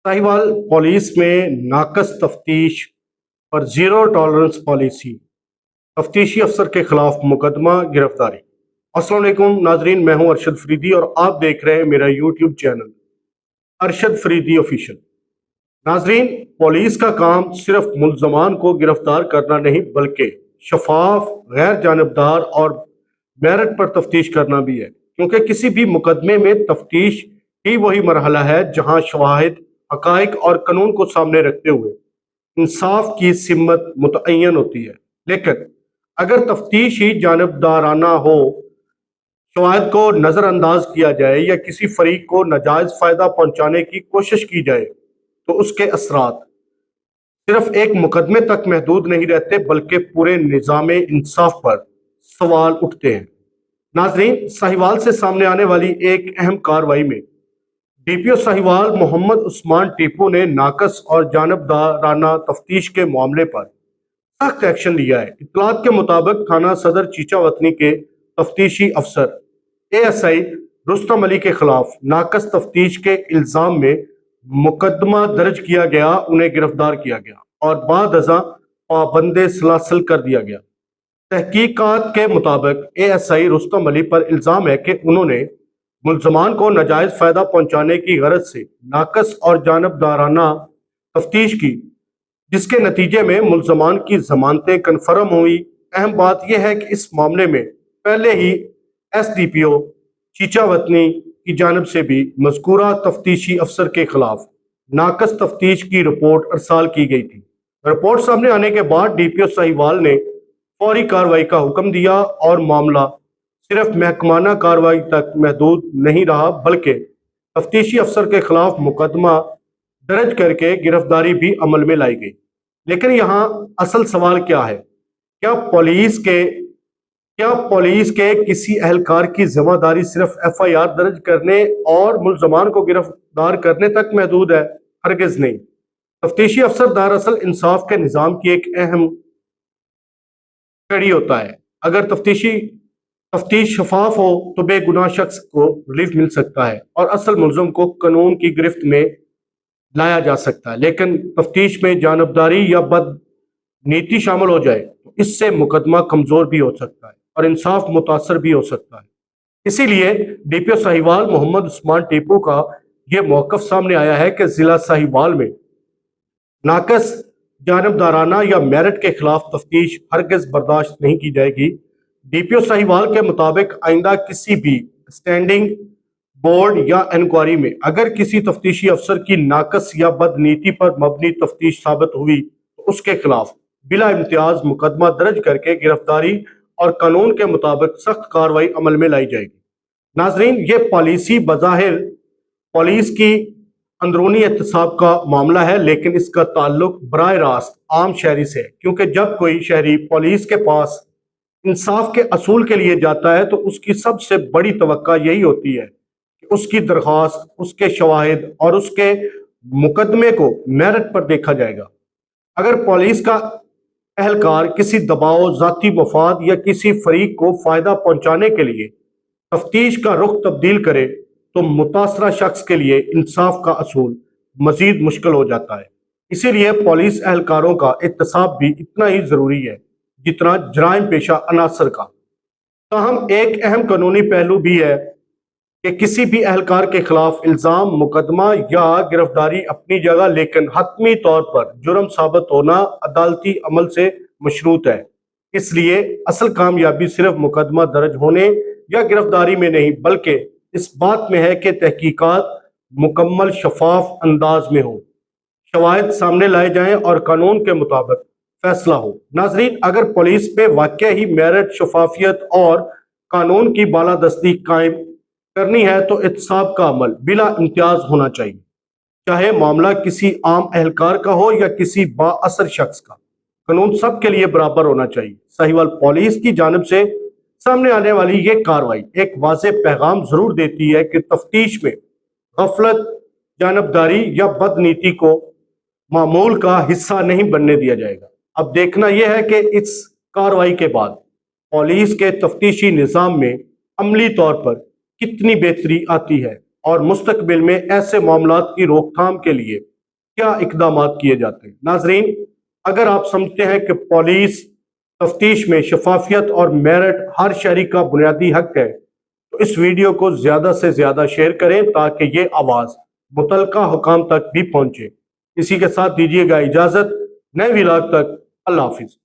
Sahiwal police में नाकस तफ्तीश पर जीरो टॉलरेंस पॉलिसी, तफ्तीशी अफसर के खिलाफ मुकदमा, गिरफ्तारी। अस्सलाम वालेकुम नाजरीन, मैं हूं अरशद फरीदी और आप देख रहे हैं मेरा YouTube channel Arshad Faridi official. नाजरीन, पुलिस का काम सिर्फ मुल्जमान को गिरफ्तार करना नहीं बल्कि शफाफ, गैर जानबदार और मेरिट पर तफ्तीश करना भी है, क्योंकि किसी भी मुकदमे में तफ्तीश ही वही मरहला है जहां शवाहिद, हकाइक और कानून को सामने रखते हुए इंसाफ की सिमत मुतय्यन होती है। लेकिन अगर तफ्तीश ही जानबदाराना हो, शवाहिद को नज़रअंदाज किया जाए या किसी फरीक को नाजायज फ़ायदा पहुंचाने की कोशिश की जाए तो उसके असरात सिर्फ एक मुकदमे तक महदूद नहीं रहते बल्कि पूरे निज़ाम इंसाफ पर सवाल उठते हैं। नाजरीन, साहिवाल से सामने आने वाली एक अहम कार्रवाई में डीपीओ साहिवाल मोहम्मद उस्मान टीपू ने नाकस और जानबदाराना तफ्तीश के मामले पर सख्त एक्शन लिया है। इत्तलात के मुताबिक थाना सदर चीचावतनी के तफ्तीशी अफसर एएसआई रुस्तम अली के खिलाफ नाकस तफ्तीश के इल्जाम में मुकदमा दर्ज किया गया, उन्हें गिरफ्तार किया गया और बाद अज़ां पाबंदे सलासल कर दिया गया। तहकीकात के मुताबिक एएसआई रुस्तम अली पर इल्जाम है कि उन्होंने मुल्जमान को नाजायज फायदा पहुंचाने की गरज से नाकस और जानबदाराना तफ्तीश की, जिसके नतीजे में मुल्जमान की जमानतें कन्फर्म हुई। अहम बात यह है कि इस मामले में पहले ही एसडीपीओ चीचावतनी की जानिब से भी मज़कूरा तफ्तीशी अफसर के खिलाफ नाकस तफ्तीश की रिपोर्ट अरसाल की गई थी। रिपोर्ट सामने आने के बाद डीपीओ साहिवाल ने फौरी कार्रवाई का हुक्म दिया और मामला सिर्फ महकमाना कार्रवाई तक महदूद नहीं रहा बल्कि तफ्तीशी अफसर के खिलाफ मुकदमा दर्ज करके गिरफ्तारी भी अमल में लाई गई। लेकिन यहाँ असल सवाल क्या है? क्या पुलिस के किसी अहलकार की जिम्मेदारी सिर्फ एफआईआर दर्ज करने और मुल्जमान को गिरफ्तार करने तक महदूद है? हरगिज नहीं। तफ्तीशी अफसर दरअसल इंसाफ के निज़ाम की एक अहम कड़ी होता है। अगर तफ्तीश शफाफ हो तो बेगुनाह शख्स को रिलीफ मिल सकता है और असल मुल्ज़िम को कानून की गिरफ्त में लाया जा सकता है। लेकिन तफ्तीश में जानबदारी या बदनीति शामिल हो जाए तो इससे मुकदमा कमजोर भी हो सकता है और इंसाफ मुतासर भी हो सकता है। इसीलिए डीपीओ साहिवाल मोहम्मद उस्मान टीपू का यह मौक़िफ़ सामने आया है कि जिला साहिवाल में नाकस, जानबदाराना या मेरिट के खिलाफ तफ्तीश हरगिज बर्दाश्त नहीं की जाएगी। डीपीओ साहिवाल के मुताबिक आइंदा किसी भी स्टैंडिंग बोर्ड या इंक्वायरी में अगर किसी तफ्तीशी अफसर की नाकस या बदनीति पर मबनी तफ्तीश साबित हुई तो उसके खिलाफ बिला इम्तियाज मुकदमा दर्ज करके गिरफ्तारी और कानून के मुताबिक सख्त कार्रवाई अमल में लाई जाएगी। नाजरीन, ये पॉलिसी बज़ाहिर पुलिस की अंदरूनी एहतसाब का मामला है, लेकिन इसका ताल्लुक बराह रास्त आम शहरी से है, क्योंकि जब कोई शहरी पुलिस के पास इंसाफ के असूल के लिए जाता है तो उसकी सबसे बड़ी तवक्का यही होती है कि उसकी दरख्वास्त, उसके शवाहिद और उसके मुकदमे को मेरिट पर देखा जाएगा। अगर पुलिस का एहलकार किसी दबाव, जाती मफाद या किसी फरीक को फायदा पहुंचाने के लिए तफ्तीश का रुख तब्दील करे तो मुतासरा शख्स के लिए इंसाफ का असूल मजीद मुश्किल हो जाता है। इसीलिए पुलिस एहलकारों का एहतसाब भी इतना ही ज़रूरी है जितना जराइम पेशा अनासर का। ताहम एक अहम कानूनी पहलू भी है कि किसी भी एहलकार के खिलाफ इल्ज़ाम, मुकदमा या गिरफ्तारी अपनी जगह, लेकिन हतमी तौर पर जुर्म साबित होना अदालती अमल से मशरूत है। इसलिए असल कामयाबी सिर्फ मुकदमा दर्ज होने या गिरफ्तारी में नहीं बल्कि इस बात में है कि तहकीकात मुकम्मल शफाफ अंदाज में हो, शवाहिद सामने लाए जाएं और कानून के मुताबिक फैसला हो। नाजरीन, अगर पुलिस पे वाकई ही मेरिट, शफाफियत और कानून की बालादस्ती कायम करनी है तो एहतसाब का अमल बिला इम्तियाज होना चाहिए, चाहे मामला किसी आम एहलकार का हो या किसी बाअसर शख्स का। कानून सब के लिए बराबर होना चाहिए। साहिवाल पुलिस की जानिब से सामने आने वाली ये कार्रवाई एक वाज़ेह पैगाम जरूर देती है कि तफ्तीश में गफलत, जानबदारी या बदनीति को मामूल का हिस्सा नहीं बनने दिया जाएगा। अब देखना यह है कि इस कार्रवाई के बाद पुलिस के तफ्तीशी निज़ाम में अमली तौर पर कितनी बेहतरी आती है और मुस्तकबिल में ऐसे मामलात की रोकथाम के लिए کیا اقدامات کیے جاتے ہیں؟ ناظرین، اگر آپ سمجھتے ہیں کہ پولیس تفتیش میں شفافیت اور میرٹ ہر شہری کا بنیادی حق ہے تو اس ویڈیو کو زیادہ سے زیادہ شیئر کریں تاکہ یہ آواز متعلقہ حکام تک بھی پہنچے۔ اسی کے ساتھ دیجیے گا اجازت، نئے ولاگ تک اللہ حافظ۔